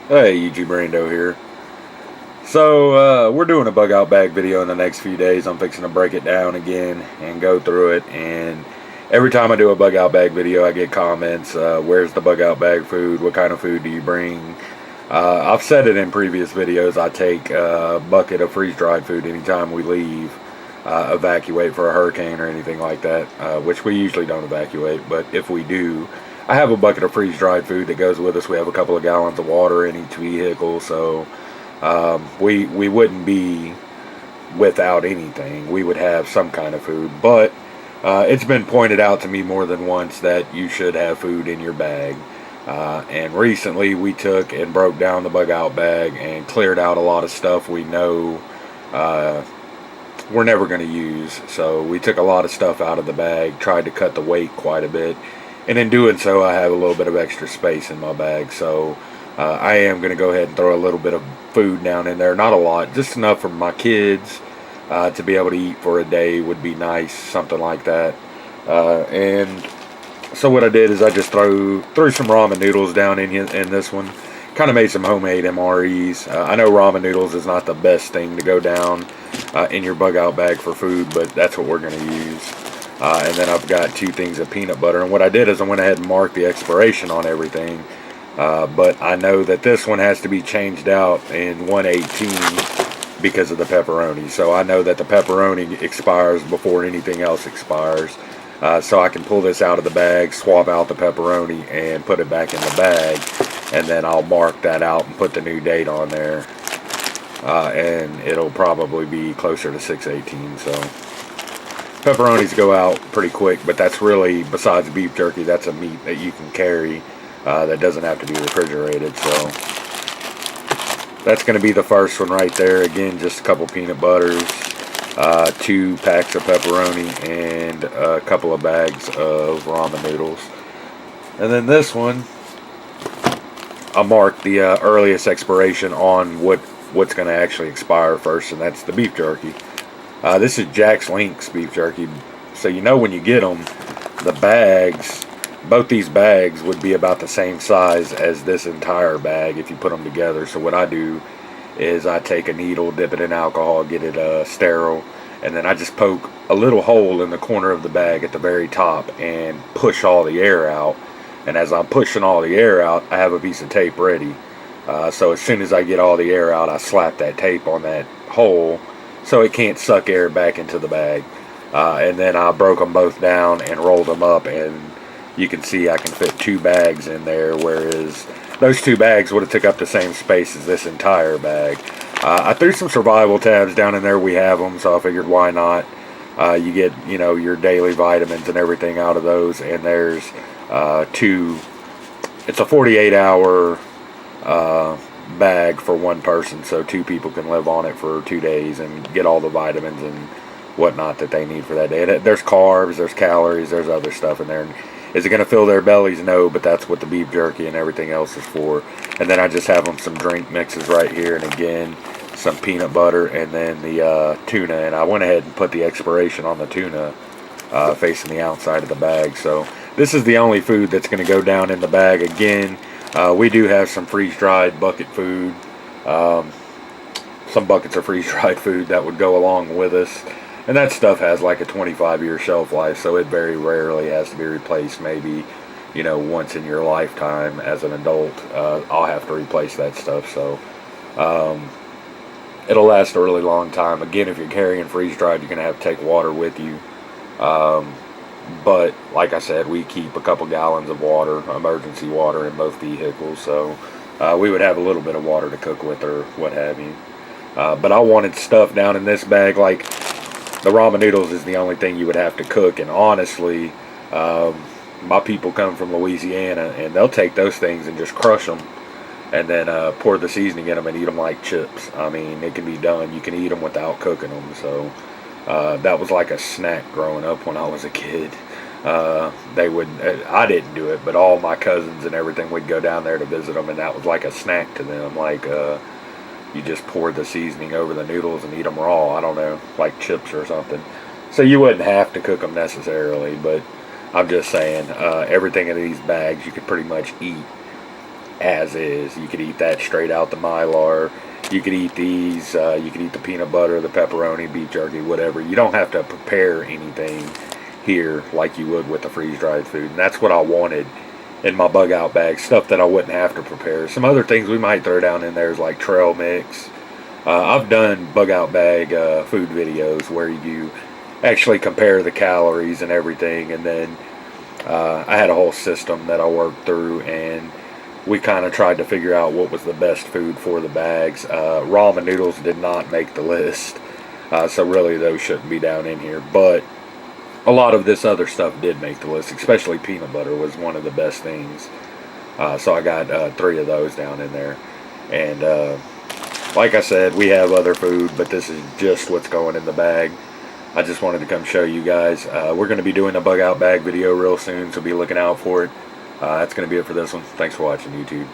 Hey, YouTube Rando here. So, we're doing a bug out bag video in the next few days. I'm fixing to break it down again and go through it. And every time I do a bug out bag video, I get comments. Where's the bug out bag food? What kind of food do you bring? I've said it in previous videos. I take a bucket of freeze-dried food anytime we leave, evacuate for a hurricane or anything like that, which we usually don't evacuate. But if we do, I have a bucket of freeze-dried food that goes with us. We have a couple of gallons of water in each vehicle, so we wouldn't be without anything. We would have some kind of food, but it's been pointed out to me more than once that you should have food in your bag. And recently we took and broke down the bug out bag and cleared out a lot of stuff we know we're never going to use. So we took a lot of stuff out of the bag, tried to cut the weight quite a bit, and in doing so I have a little bit of extra space in my bag. So I am going to go ahead and throw a little bit of food down in there. Not a lot, just enough for my kids to be able to eat for a day would be nice, something like that. And so what I did is I just threw some ramen noodles down in this one. Kind of made some homemade MREs. I know ramen noodles is not the best thing to go down in your bug out bag for food, but that's what we're going to use. And then I've got 2 things of peanut butter. And what I did is I went ahead and marked the expiration on everything. But I know that this one has to be changed out in 118 because of the pepperoni. So I know that the pepperoni expires before anything else expires. So I can pull this out of the bag, swap out the pepperoni, and put it back in the bag. And then I'll mark that out and put the new date on there. And it'll probably be closer to 6/18. So pepperonis go out pretty quick, but that's really, besides beef jerky, that's a meat that you can carry that doesn't have to be refrigerated. So that's going to be the first one right there. Again, just a couple peanut butters, 2 packs of pepperoni, and a couple of bags of ramen noodles. And then this one, I marked the earliest expiration on what's going to actually expire first, and that's the beef jerky. This is Jack's Links beef jerky. So you know when you get them, the bags, both these bags would be about the same size as this entire bag if you put them together. So what I do is I take a needle, dip it in alcohol, get it sterile, and then I just poke a little hole in the corner of the bag at the very top and push all the air out. And as I'm pushing all the air out, I have a piece of tape ready. So as soon as I get all the air out, I slap that tape on that hole so it can't suck air back into the bag. And then I broke them both down and rolled them up, and you can see I can fit 2 bags in there, whereas those 2 bags would have took up the same space as this entire bag. I threw some survival tabs down in there. We have them, so I figured why not. You get, your daily vitamins and everything out of those, and there's 2, it's a 48-hour bag for one person, so 2 people can live on it for 2 days and get all the vitamins and whatnot that they need for that day. And there's carbs, there's calories, there's other stuff in there. And is it going to fill their bellies? No, but that's what the beef jerky and everything else is for. And then I just have them some drink mixes right here, and again, some peanut butter, and then the tuna. And I went ahead and put the expiration on the tuna facing the outside of the bag. So this is the only food that's going to go down in the bag. Again, we do have some freeze-dried bucket food, some buckets of freeze-dried food that would go along with us. And that stuff has like a 25-year shelf life, so it very rarely has to be replaced. Maybe, once in your lifetime as an adult, I'll have to replace that stuff. So it'll last a really long time. Again, if you're carrying freeze-dried, you're going to have to take water with you. But like I said, we keep a couple gallons of water, emergency water, in both vehicles. So we would have a little bit of water to cook with or what have you. But I wanted stuff down in this bag, like the ramen noodles is the only thing you would have to cook. And honestly, my people come from Louisiana, and they'll take those things and just crush them and then pour the seasoning in them and eat them like chips. I mean, it can be done. You can eat them without cooking them. So that was like a snack growing up when I was a kid. They would, I didn't do it, but all my cousins and everything would go down there to visit them, and that was like a snack to them. Like you just pour the seasoning over the noodles and eat them raw. I don't know, like chips or something. So you wouldn't have to cook them necessarily, but I'm just saying, everything in these bags you could pretty much eat as is. You could eat that straight out the Mylar. You could eat these. You could eat the peanut butter, the pepperoni, beef jerky, whatever. You don't have to prepare anything here like you would with the freeze-dried food. And that's what I wanted in my bug out bag, stuff that I wouldn't have to prepare. Some other things we might throw down in there is like trail mix. I've done bug out bag food videos where you actually compare the calories and everything, and then I had a whole system that I worked through, and we kind of tried to figure out what was the best food for the bags. Ramen noodles did not make the list, so really those shouldn't be down in here, but a lot of this other stuff did make the list, especially peanut butter was one of the best things. So I got 3 of those down in there. And like I said, we have other food, but this is just what's going in the bag. I just wanted to come show you guys. We're going to be doing a bug out bag video real soon, so be looking out for it. That's going to be it for this one. Thanks for watching, YouTube.